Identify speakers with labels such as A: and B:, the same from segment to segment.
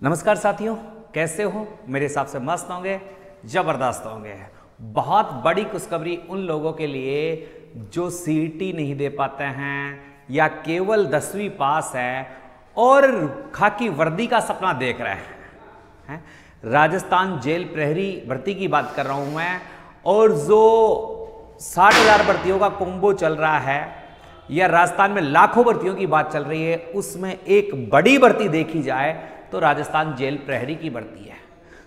A: नमस्कार साथियों, कैसे हो? मेरे हिसाब से मस्त होंगे, जबरदस्त होंगे। बहुत बड़ी खुशखबरी उन लोगों के लिए जो सीईटी नहीं दे पाते हैं या केवल 10वीं पास है और खाकी वर्दी का सपना देख रहे हैं। राजस्थान जेल प्रहरी भर्ती की बात कर रहा हूं मैं, और जो 60,000 भर्तियों का कोम्बो चल रहा है या राजस्थान में लाखों भर्तियों की बात चल रही है, उसमें एक बड़ी भर्ती देखी जाए तो राजस्थान जेल प्रहरी की भर्ती है।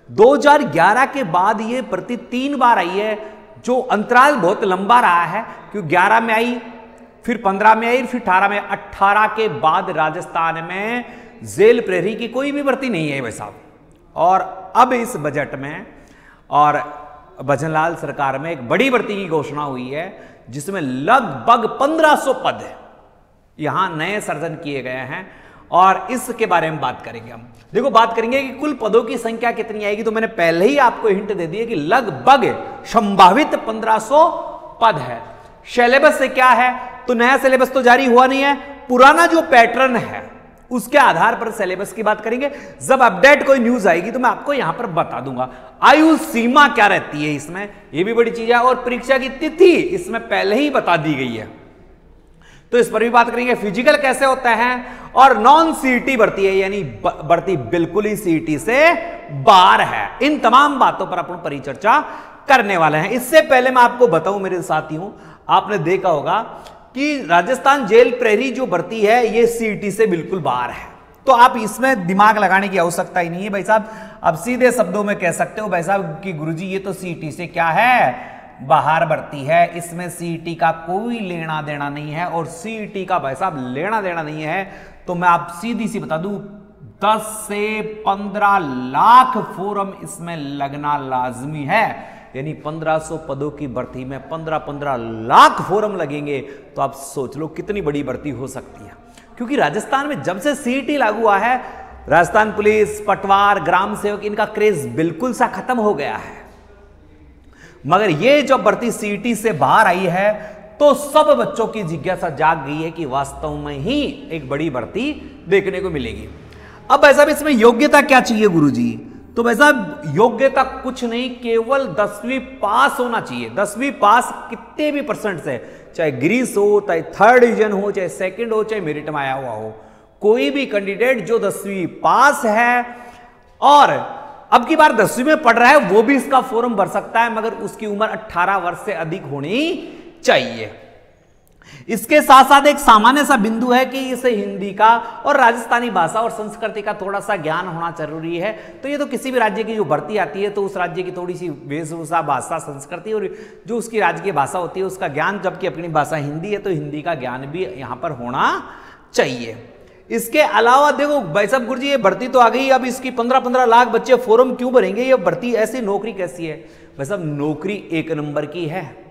A: 2011 के बाद ये भर्ती 3 बार आई है, जो अंतराल बहुत लंबा रहा है, क्योंकि 11 में आई, फिर 15 में आई, फिर 18 में। 18 के बाद राजस्थान में जेल प्रहरी की कोई भी भर्ती नहीं है भाई साहब। और अब इस बजट में और भजनलाल सरकार में एक बड़ी भर्ती की घोषणा हुई है, जिसमें लगभग 1500 पद यहां नए सृजन किए गए हैं, और इसके बारे में बात करेंगे हम। देखो, बात करेंगे कि कुल पदों की संख्या कितनी आएगी, तो मैंने पहले ही आपको हिंट दे दिया कि लगभग संभावित 1500 पद है। सिलेबस से क्या है, तो नया सिलेबस तो जारी हुआ नहीं है, पुराना जो पैटर्न है उसके आधार पर सिलेबस की बात करेंगे। जब अपडेट कोई न्यूज आएगी तो मैं आपको यहां पर बता दूंगा। आयु सीमा क्या रहती है इसमें, यह भी बड़ी चीज है, और परीक्षा की तिथि इसमें पहले ही बता दी गई है, तो इस पर भी बात करेंगे। फिजिकल कैसे होता है, और नॉन सीईटी भर्ती है, यानी भर्ती बिल्कुल ही सीईटी से बाहर है। इन तमाम बातों पर अपन परिचर्चा करने वाले हैं। इससे पहले मैं आपको बताऊं मेरे साथियों, आपने देखा होगा कि राजस्थान जेल प्रहरी जो भर्ती है ये सीईटी से बिल्कुल बाहर है, तो आप इसमें दिमाग लगाने की आवश्यकता ही नहीं है भाई साहब। अब सीधे शब्दों में कह सकते हो भाई साहब कि गुरुजी ये तो सीईटी से क्या है, बाहर भर्ती है, इसमें सीईटी का कोई लेना देना नहीं है। और सीईटी का भाई साहब लेना देना नहीं है तो मैं आप सीधी सी बता दूं, 10 से 15 लाख फॉर्म इसमें लगना लाजमी है। यानी 1500 पदों की भर्ती में 15-15 लाख फॉर्म लगेंगे, तो आप सोच लो कितनी बड़ी भर्ती हो सकती है। क्योंकि राजस्थान में जब से सीईटी लागू हुआ है, राजस्थान पुलिस, पटवार, ग्राम सेवक, इनका क्रेज बिल्कुल सा खत्म हो गया है। मगर ये जब भर्ती सीईटी से बाहर आई है तो सब बच्चों की जिज्ञासा जाग गई है कि वास्तव में ही एक बड़ी भर्ती देखने को मिलेगी। अब भाई साहब इसमें योग्यता क्या चाहिए गुरुजी, तो भाई साहब योग्यता कुछ नहीं, केवल 10वीं पास होना चाहिए। 10वीं पास कितने भी परसेंट से, चाहे ग्रीस हो, चाहे 3rd डिवीजन हो, चाहे 2nd हो, चाहे मेरिट में आया हुआ हो, कोई भी कैंडिडेट जो 10वीं पास है और अब की बार 10वीं में पढ़ रहा है, वो भी इसका फॉर्म भर सकता है, मगर उसकी उम्र 18 वर्ष से अधिक होनी चाहिए। इसके साथ साथ एक सामान्य सा बिंदु है कि इसे हिंदी का और राजस्थानी भाषा और संस्कृति का थोड़ा सा ज्ञान होना जरूरी है। तो ये तो किसी भी राज्य की जो भर्ती आती है तो उस राज्य की थोड़ी सी वेशभूषा, भाषा, संस्कृति और जो उसकी राज्य की भाषा होती है उसका ज्ञान, जबकि अपनी भाषा हिंदी है तो हिंदी का ज्ञान भी यहां पर होना चाहिए। इसके अलावा देखो भाई साहब गुरुजी ये भर्ती तो आ गई, अब इसकी 15-15 लाख बच्चे फॉर्म क्यों भरेंगे, ये भर्ती ऐसी नौकरी कैसी है? भाई साहब नौकरी एक नंबर की है।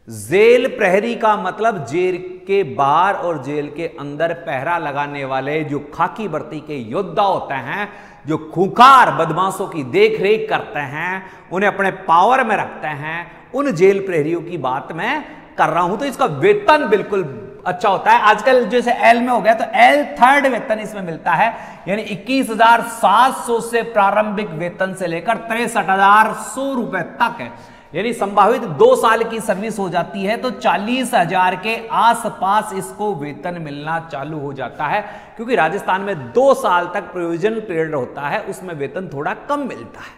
A: जेल प्रहरी का मतलब जेल के बाहर और जेल के अंदर पहरा लगाने वाले जो खाकी वर्दी के योद्धा होते हैं, जो खूंखार बदमाशों की देख रेख करते हैं, उन्हें अपने पावर में रखते हैं, उन जेल प्रहरियों की बात मैं कर रहा हूं। तो इसका वेतन बिल्कुल अच्छा होता है। आजकल जैसे एल में हो गया तो एल 3rd वेतन इसमें मिलता है, यानी 21,700 से प्रारंभिक वेतन से लेकर 63,100 रुपए तक है। यानी संभावित 2 साल की सर्विस हो जाती है तो 40,000 के आसपास इसको वेतन मिलना चालू हो जाता है। क्योंकि राजस्थान में 2 साल तक प्रोविजन पीरियड होता है, उसमें वेतन थोड़ा कम मिलता है,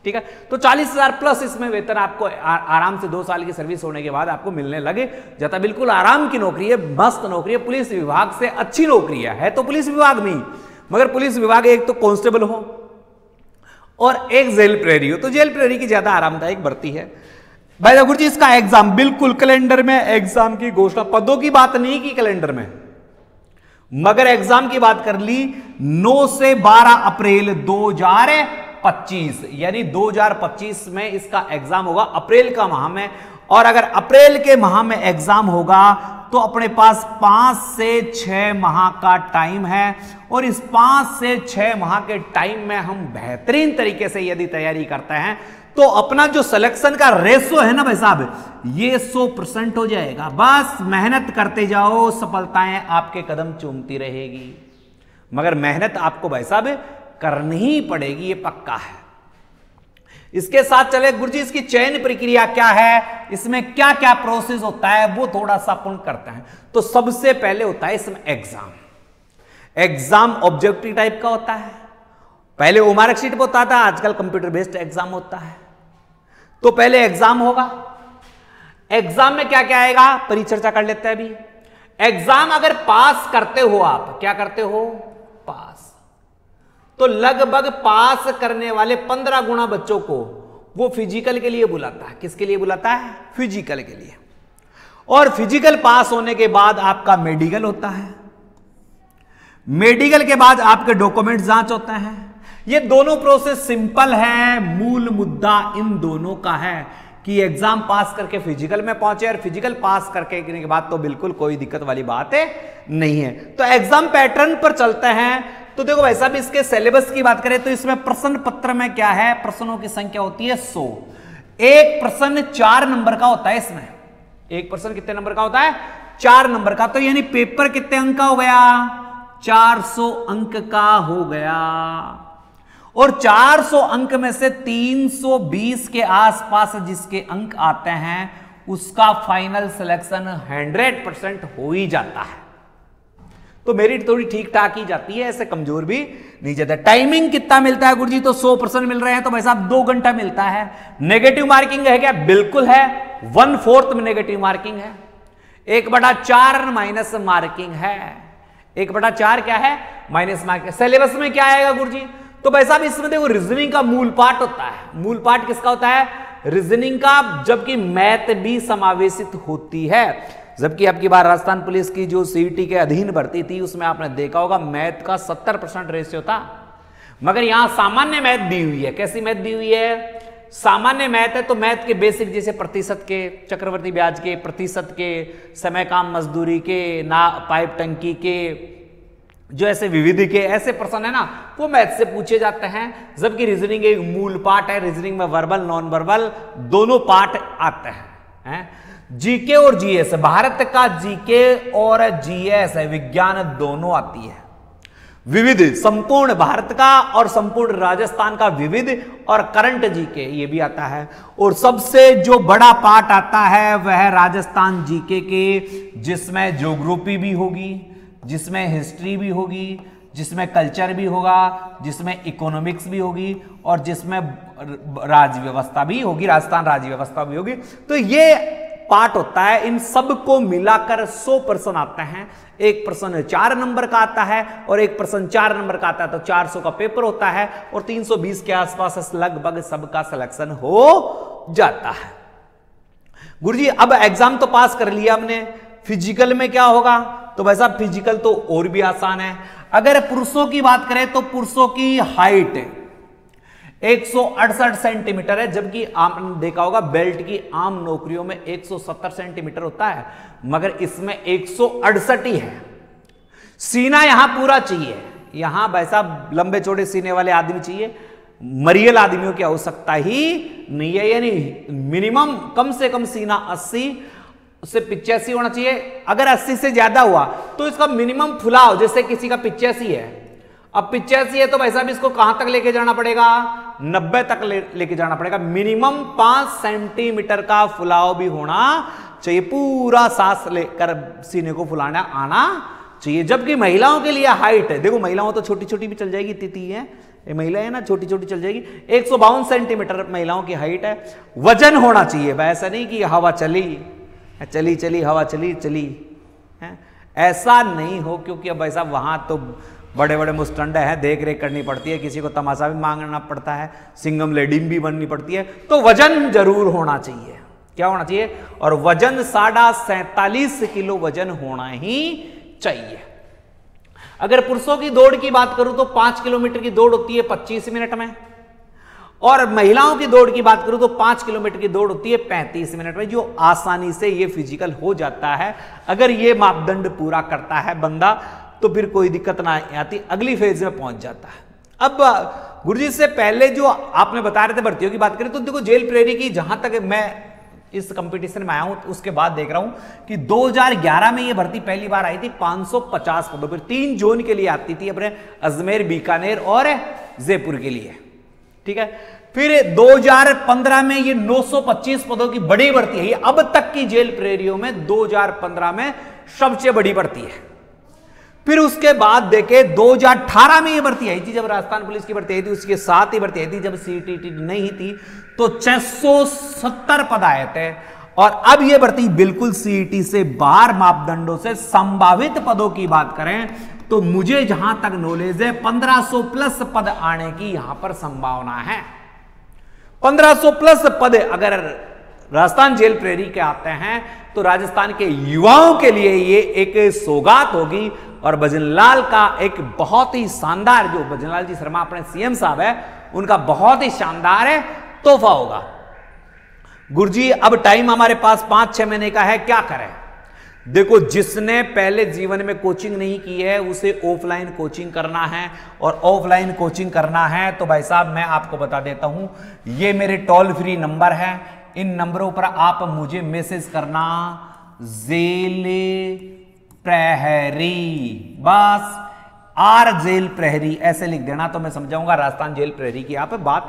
A: ठीक है। तो 40,000 प्लस इसमें वेतन आपको आराम से 2 साल की सर्विस होने के बाद आपको मिलने लगे जाता। बिल्कुल आराम की नौकरी है, मस्त नौकरी है, पुलिस विभाग से अच्छी नौकरी है तो पुलिस विभाग में ही, मगर पुलिस विभाग एक तो कांस्टेबल हो और एक जेल प्रहरी हो, तो जेल प्रहरी की ज्यादा आरामदायक भर्ती है। भाई गुरु जी इसका एग्जाम बिल्कुल कैलेंडर में एग्जाम की घोषणा, पदों की बात नहीं की कैलेंडर में, मगर एग्जाम की बात कर ली। 9 से 12 अप्रैल 2025, यानी 2025 में इसका एग्जाम होगा, अप्रैल का माह में। और अगर अप्रैल के माह में एग्जाम होगा तो अपने पास 5 से 6 माह का टाइम है, और इस 5 से 6 माह के टाइम में हम बेहतरीन तरीके से यदि तैयारी करते हैं तो अपना जो सिलेक्शन का रेशो है ना भाई साहब, ये 100% हो जाएगा। बस मेहनत करते जाओ, सफलताएं आपके कदम चूमती रहेगी। मगर मेहनत आपको भाई साहब करनी ही पड़ेगी, ये पक्का है। इसके साथ चले गुरुजी, इसकी चयन प्रक्रिया क्या है, इसमें क्या क्या प्रोसेस होता है, वो थोड़ा सा अपन करते हैं। तो सबसे पहले होता है इसमें एग्जाम। एग्जाम ऑब्जेक्टिव टाइप का होता है, पहले वो मार्कशीट पे होता था, आजकल कंप्यूटर बेस्ड एग्जाम होता है। तो पहले एग्जाम होगा, एग्जाम में क्या क्या आएगा परिचर्चा कर लेते हैं अभी। एग्जाम अगर पास करते हो, आप क्या करते हो, पास, तो लगभग पास करने वाले 15 गुना बच्चों को वो फिजिकल के लिए बुलाता है। किसके लिए बुलाता है, फिजिकल के लिए। और फिजिकल पास होने के बाद आपका मेडिकल होता है, मेडिकल के बाद आपके डॉक्यूमेंट जांच होते हैं। ये दोनों प्रोसेस सिंपल है, मूल मुद्दा इन दोनों का है कि एग्जाम पास करके फिजिकल में पहुंचे, और फिजिकल पास करके के बाद तो बिल्कुल कोई दिक्कत वाली बात है नहीं है। तो एग्जाम पैटर्न पर चलते हैं। तो देखो भाई साहब, इसके सिलेबस की बात करें तो इसमें प्रश्न पत्र में क्या है, प्रश्नों की संख्या होती है 100। एक प्रश्न 4 नंबर का होता है। इसमें एक प्रश्न कितने नंबर का होता है, 4 नंबर का। तो यानी पेपर कितने अंक का हो गया, 400 अंक का हो गया। और 400 अंक में से 320 के आसपास जिसके अंक आते हैं उसका फाइनल सिलेक्शन 100% हो ही जाता है। तो मेरिट थोड़ी ठीक ठाक ही जाती है, ऐसे कमजोर भी नहीं जाता। टाइमिंग कितना मिलता है गुरुजी, तो 100% मिल रहे हैं, तो भाई साहब 2 घंटा मिलता है। नेगेटिव मार्किंग है क्या, बिल्कुल है, 1/4 में नेगेटिव मार्किंग है। 1/4 माइनस मार्किंग है, 1/4 क्या है, माइनस मार्किंग। सिलेबस में क्या आएगा गुरुजी, तो भाई साहब इसमें देखो रीजनिंग का मूल पार्ट होता है। मूल पार्ट किसका होता है, रीजनिंग का, जबकि मैथ भी समावेशित होती है। जबकि आपकी बार राजस्थान पुलिस की जो सीईटी के अधीन भर्ती थी उसमें आपने देखा होगा मैथ का 70% रेशियो था, मगर यहां सामान्य मैथ दी हुई है। कैसी मैथ दी हुई है, सामान्य मैथ है। तो मैथ के बेसिक जैसे प्रतिशत के, चक्रवर्ती ब्याज के, प्रतिशत के, समय काम मजदूरी के, ना पाइप टंकी के, जो ऐसे विविध के ऐसे प्रश्न है ना, वो मैथ से पूछे जाते हैं। जबकि रीजनिंग एक मूल पार्ट है, रीजनिंग में वर्बल नॉन वर्बल दोनों पार्ट आते हैं। जीके और जीएस, भारत का जीके और जीएस है, विज्ञान दोनों आती है। विविध संपूर्ण भारत का और संपूर्ण राजस्थान का विविध, और करंट जीके ये भी आता है। और सबसे जो बड़ा पार्ट आता है वह राजस्थान जीके के, जिसमें ज्योग्राफी भी होगी, जिसमें हिस्ट्री भी होगी, जिसमें कल्चर भी होगा, जिसमें इकोनॉमिक्स भी होगी, और जिसमें राज्य व्यवस्था भी होगी, राजस्थान राज्य व्यवस्था भी होगी। तो ये पार्ट होता है। इन सब को मिलाकर 100 प्रश्न आते हैं। एक प्रश्न 4 नंबर का आता है और एक प्रश्न 4 नंबर का आता है, तो 400 का पेपर होता है, और 320 के आसपास लगभग सबका सिलेक्शन हो जाता है। गुरुजी अब एग्जाम तो पास कर लिया हमने, फिजिकल में क्या होगा, तो भाई साहब फिजिकल तो और भी आसान है। अगर पुरुषों की बात करें तो पुरुषों की हाइट 168 सेंटीमीटर है, जबकि आपने देखा होगा बेल्ट की आम नौकरियों में 170 सेंटीमीटर होता है, मगर इसमें 168 ही है। सीना यहां पूरा चाहिए, यहां भाई साहब लंबे चौड़े सीने वाले आदमी चाहिए, मरियल आदमियों की आवश्यकता ही नहीं है। यानी मिनिमम कम से कम सीना 80 से 85 होना चाहिए। अगर 80 से ज्यादा हुआ तो इसका मिनिमम फुलाव, जैसे किसी का 85 है, अब 85 है तो भाई साहब इसको कहां तक लेके जाना पड़ेगा, 90 तक लेके जाना पड़ेगा। मिनिमम 5 सेंटीमीटर का फुलाव भी होना चाहिए, पूरा सांस लेकर सीने को फुलाना आना चाहिए। जबकि महिलाओं के लिए हाइट है, देखो महिलाओं तो छोटी छोटी भी चल जाएगी, तिथि है ये महिला है ना, छोटी छोटी चल जाएगी। 152 सेंटीमीटर महिलाओं की हाइट है। वजन होना चाहिए, ऐसा नहीं कि हवा चली चली चली हवा चली चली है, ऐसा नहीं हो, क्योंकि अब भाई साहब वहां तो बड़े बड़े मुस्टंडे हैं, देख रेख करनी पड़ती है, किसी को तमाशा भी मांगना पड़ता है, सिंगम लेडीम भी बननी पड़ती है। तो वजन जरूर होना चाहिए, क्या होना चाहिए, और वजन 47.5 किलो वजन होना ही चाहिए। अगर पुरुषों की दौड़ की बात करूं तो 5 किलोमीटर की दौड़ होती है 25 मिनट में, और महिलाओं की दौड़ की बात करूं तो 5 किलोमीटर की दौड़ होती है 35 मिनट में, जो आसानी से ये फिजिकल हो जाता है। अगर ये मापदंड पूरा करता है बंदा तो फिर कोई दिक्कत ना आती, अगली फेज में पहुंच जाता है। अब गुरुजी से पहले जो आपने बता रहे थे भर्तियों की बात करें तो देखो जेल प्रेरी की, जहां तक मैं इस कंपटीशन में आया हूं उसके बाद देख रहा हूं कि 2011 में ये भर्ती पहली बार आई थी 550 पदों पर, 3 जोन के लिए आती थी, अपने अजमेर, बीकानेर और जयपुर के लिए। ठीक है, फिर 2015 में ये 925 पदों की बड़ी भर्ती है। ये अब तक की जेल प्रहरियों में 2015 में सबसे बड़ी भर्ती है। फिर उसके बाद देखे 2018 में ये भर्ती आई थी, जब राजस्थान पुलिस की भर्ती आई थी, उसके साथ ही भर्ती आई थी जब सीटीटी नहीं थी, तो 670 पद आए थे। और अब ये भर्ती बिल्कुल सीईटी से बाहर मापदंडों से संभावित पदों की बात करें तो मुझे जहां तक नॉलेज है 1500 प्लस पद आने की यहां पर संभावना है। 1500 प्लस पद अगर राजस्थान जेल प्रहरी के आते हैं तो राजस्थान के युवाओं के लिए ये एक सौगात होगी। और भजनलाल का एक बहुत ही शानदार, जो भजनलाल जी शर्मा अपने सीएम साहब है, उनका बहुत ही शानदार है तोहफा होगा। गुरुजी अब टाइम हमारे पास 5-6 महीने का है, क्या करें? देखो, जिसने पहले जीवन में कोचिंग नहीं की है उसे ऑफलाइन कोचिंग करना है, और ऑफलाइन कोचिंग करना है तो भाई साहब मैं आपको बता देता हूं, ये मेरे टोल फ्री नंबर है। इन नंबरों पर आप मुझे मैसेज करना, जेल प्रहरी, बस आर जेल प्रहरी ऐसे लिख देना तो मैं समझाऊंगा राजस्थान जेल प्रहरी की आप बात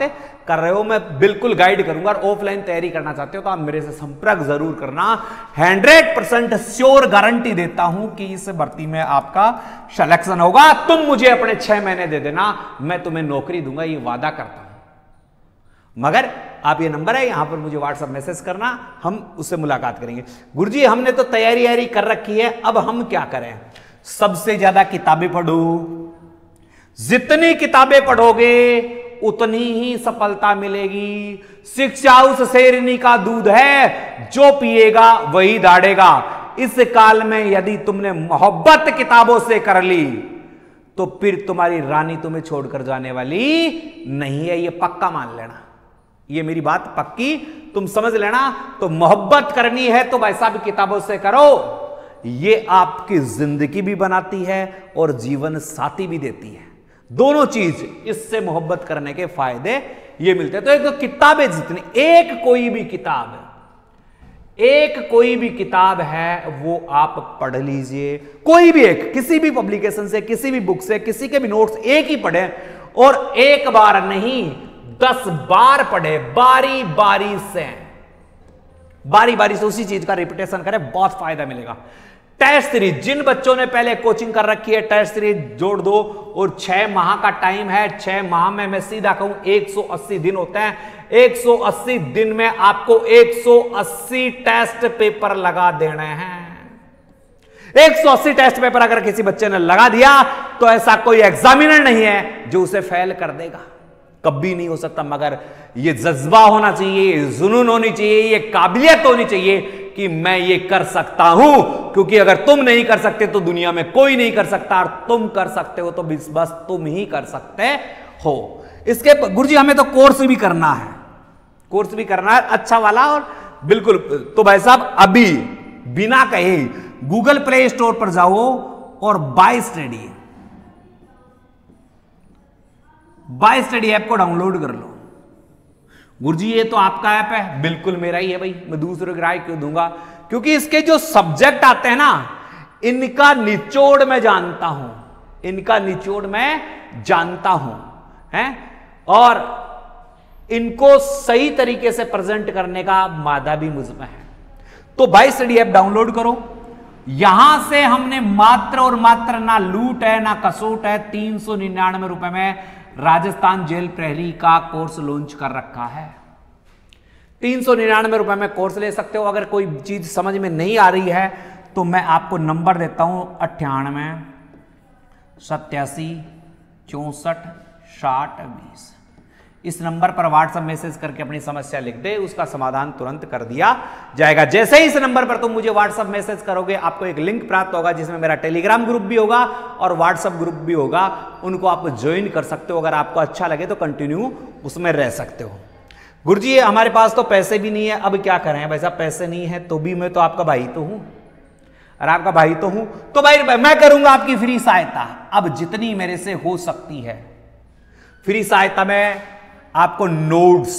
A: कर रहे हो। मैं बिल्कुल गाइड करूंगा। और ऑफलाइन तैयारी करना चाहते हो तो आप मेरे से संपर्क जरूर करना। 100% श्योर गारंटी देता हूं कि इस भर्ती में आपका सिलेक्शन होगा। तुम मुझे अपने 6 महीने दे देना, मैं तुम्हें नौकरी दूंगा, ये वादा करता हूं। मगर आप ये नंबर है, यहां पर मुझे व्हाट्सएप मैसेज करना, हम उससे मुलाकात करेंगे। गुरुजी हमने तो तैयारी कर रखी है, अब हम क्या करें? सबसे ज्यादा किताबें पढ़ो। जितनी किताबें पढ़ोगे उतनी ही सफलता मिलेगी। शिक्षा उस शेरनी का दूध है, जो पिएगा वही दाढ़ेगा। इस काल में यदि तुमने मोहब्बत किताबों से कर ली तो फिर तुम्हारी रानी तुम्हें छोड़कर जाने वाली नहीं है, ये पक्का मान लेना। ये मेरी बात पक्की तुम समझ लेना। तो मोहब्बत करनी है तो भाई साहब किताबों से करो, ये आपकी जिंदगी भी बनाती है और जीवन साथी भी देती है। दोनों चीज, इससे मोहब्बत करने के फायदे ये मिलते हैं। तो एक तो किताबें जितनी, एक कोई भी किताब है वो आप पढ़ लीजिए। कोई भी एक, किसी भी पब्लिकेशन से, किसी भी बुक से, किसी के भी नोट्स एक ही पढ़े, और एक बार नहीं 10 बार पढ़े, बारी बारी से उसी चीज का रिपीटेशन करें, बहुत फायदा मिलेगा। टेस्ट सीरीज, जिन बच्चों ने पहले कोचिंग कर रखी है टेस्ट सीरीज जोड़ दो, और 6 माह का टाइम है। 6 माह में मैं सीधा कहूं 180 दिन होते हैं। 180 दिन में आपको 180 टेस्ट पेपर लगा देने हैं। 180 टेस्ट पेपर अगर किसी बच्चे ने लगा दिया तो ऐसा कोई एग्जामिनर नहीं है जो उसे फेल कर देगा, कभी नहीं हो सकता। मगर ये जज्बा होना चाहिए, ये जुनून होनी चाहिए, ये काबिलियत होनी चाहिए कि मैं ये कर सकता हूं। क्योंकि अगर तुम नहीं कर सकते तो दुनिया में कोई नहीं कर सकता, और तुम कर सकते हो तो बस तुम ही कर सकते हो। इसके गुरुजी हमें तो कोर्स भी करना है, अच्छा वाला, और बिल्कुल। तो भाई साहब अभी बिना कहे गूगल प्ले स्टोर पर जाओ और बाय स्टडी ऐप को डाउनलोड कर लो। गुरुजी ये तो आपका ऐप है, बिल्कुल मेरा ही है भाई, मैं दूसरे को राय क्यों दूंगा? क्योंकि इसके जो सब्जेक्ट आते हैं ना, इनका निचोड़ मैं जानता हूं, हैं, और इनको सही तरीके से प्रेजेंट करने का मादा भी मुझ में है। तो बाय स्टडी ऐप डाउनलोड करो। यहां से हमने मात्र और मात्र, ना लूट है ना कसूट है, 399 रुपए में राजस्थान जेल प्रहरी का कोर्स लॉन्च कर रखा है। 399 रुपए में कोर्स ले सकते हो। अगर कोई चीज समझ में नहीं आ रही है तो मैं आपको नंबर देता हूं 98 87 64 60 20। इस नंबर पर व्हाट्सएप मैसेज करके अपनी समस्या लिख दे, उसका समाधान तुरंत कर दिया जाएगा। जैसे ही इस नंबर पर तुम मुझे व्हाट्सएप मैसेज करोगे, आपको एक लिंक प्राप्त होगा जिसमें मेरा टेलीग्राम ग्रुप भी होगा और व्हाट्सएप ग्रुप भी होगा। उनको आप ज्वाइन कर सकते हो। अगर आपको अच्छा लगे तो कंटिन्यू उसमें रह सकते हो। गुरुजी हमारे पास तो पैसे भी नहीं है, अब क्या करें? भाई साहब पैसे नहीं है तो भी मैं तो आपका भाई तो हूं, और आपका भाई तो हूं तो भाई मैं करूंगा आपकी फ्री सहायता। अब जितनी मेरे से हो सकती है फ्री सहायता में आपको नोट्स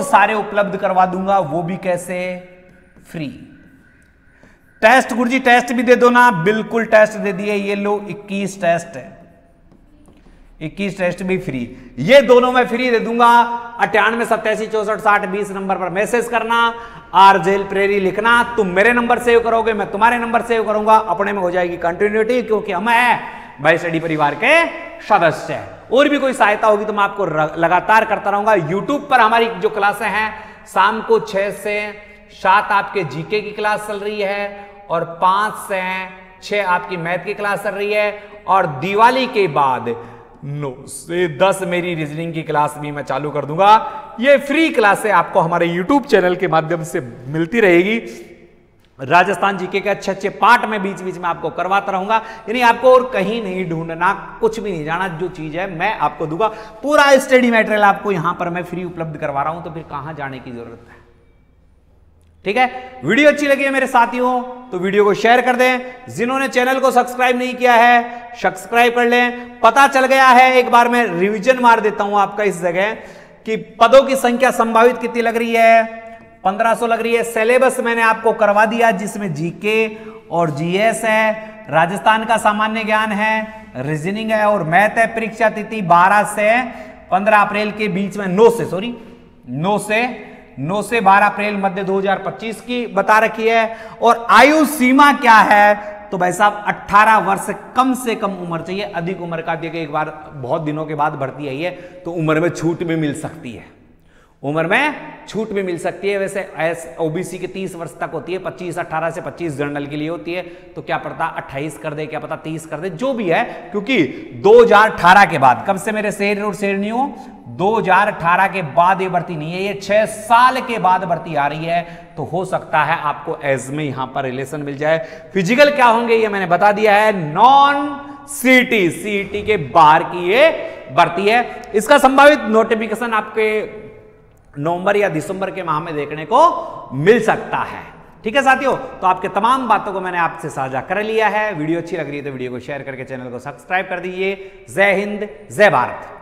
A: सारे उपलब्ध करवा दूंगा, वो भी कैसे? फ्री। टेस्ट गुरुजी टेस्ट भी दे दो ना, बिल्कुल टेस्ट दे दिए। ये लो 21 टेस्ट है, 21 टेस्ट भी फ्री, ये दोनों मैं फ्री दे दूंगा। 98 87 64 60 20 नंबर पर मैसेज करना, आरजेल प्रेरी लिखना, तुम मेरे नंबर सेव करोगे, मैं तुम्हारे नंबर सेव करूंगा, अपने में हो जाएगी कंटिन्यूटी, क्योंकि हम हैं भाई स्टडी परिवार के सदस्य। और भी कोई सहायता होगी तो मैं आपको लगातार करता रहूंगा। यूट्यूब पर हमारी जो क्लासें हैं शाम को 6 से 7 आपके जीके की क्लास चल रही है, और 5 से 6 आपकी मैथ की क्लास चल रही है, और दिवाली के बाद 9 से 10 मेरी रीजनिंग की क्लास भी मैं चालू कर दूंगा। ये फ्री क्लासें आपको हमारे YouTube चैनल के माध्यम से मिलती रहेगी। राजस्थान जीके के अच्छे अच्छे पार्ट में बीच बीच में आपको करवाता रहूंगा, यानी आपको और कहीं नहीं ढूंढना, कुछ भी नहीं जाना, जो चीज है मैं आपको दूंगा। पूरा स्टडी मटेरियल आपको यहां पर मैं फ्री उपलब्ध करवा रहा हूं, तो फिर कहां जाने की जरूरत है। ठीक है, वीडियो अच्छी लगी है मेरे साथियों तो वीडियो को शेयर कर दें। जिन्होंने चैनल को सब्सक्राइब नहीं किया है सब्सक्राइब कर लें। पता चल गया है, एक बार मैं रिवीजन मार देता हूं आपका इस जगह कि पदों की संख्या संभावित कितनी लग रही है, 1500 लग रही है। सिलेबस मैंने आपको करवा दिया, जिसमें जीके और जीएस है, राजस्थान का सामान्य ज्ञान है, रीजनिंग है और मैथ है। परीक्षा तिथि 12 से 15 अप्रैल के बीच में, 9 से 12 अप्रैल मध्य 2025 की बता रखी है। और आयु सीमा क्या है, तो भाई साहब 18 वर्ष कम से कम उम्र चाहिए। अधिक उम्र का देखिए, एक बार बहुत दिनों के बाद भर्ती आई है तो उम्र में छूट भी मिल सकती है, उम्र में छूट भी मिल सकती है। वैसे ओबीसी के 30 वर्ष तक होती है, 18 से 25 जनरल के लिए होती है, तो क्या पता 28 कर दे, क्या पता 30 कर दे, जो भी है, क्योंकि 2018 के बाद, कब से मेरे शेर और शेरनियों, 2018 के बाद ये भर्ती नहीं है, ये 6 साल के बाद भर्ती आ रही है। तो हो सकता है आपको एज में यहां पर रिलेशन मिल जाए। फिजिकल क्या होंगे ये मैंने बता दिया है, नॉन सीटी के बाहर की ये भर्ती है। इसका संभावित नोटिफिकेशन आपके नवंबर या दिसंबर के माह में देखने को मिल सकता है। ठीक है साथियों, तो आपके तमाम बातों को मैंने आपसे साझा कर लिया है। वीडियो अच्छी लग रही है तो वीडियो को शेयर करके चैनल को सब्सक्राइब कर दीजिए। जय हिंद, जय भारत।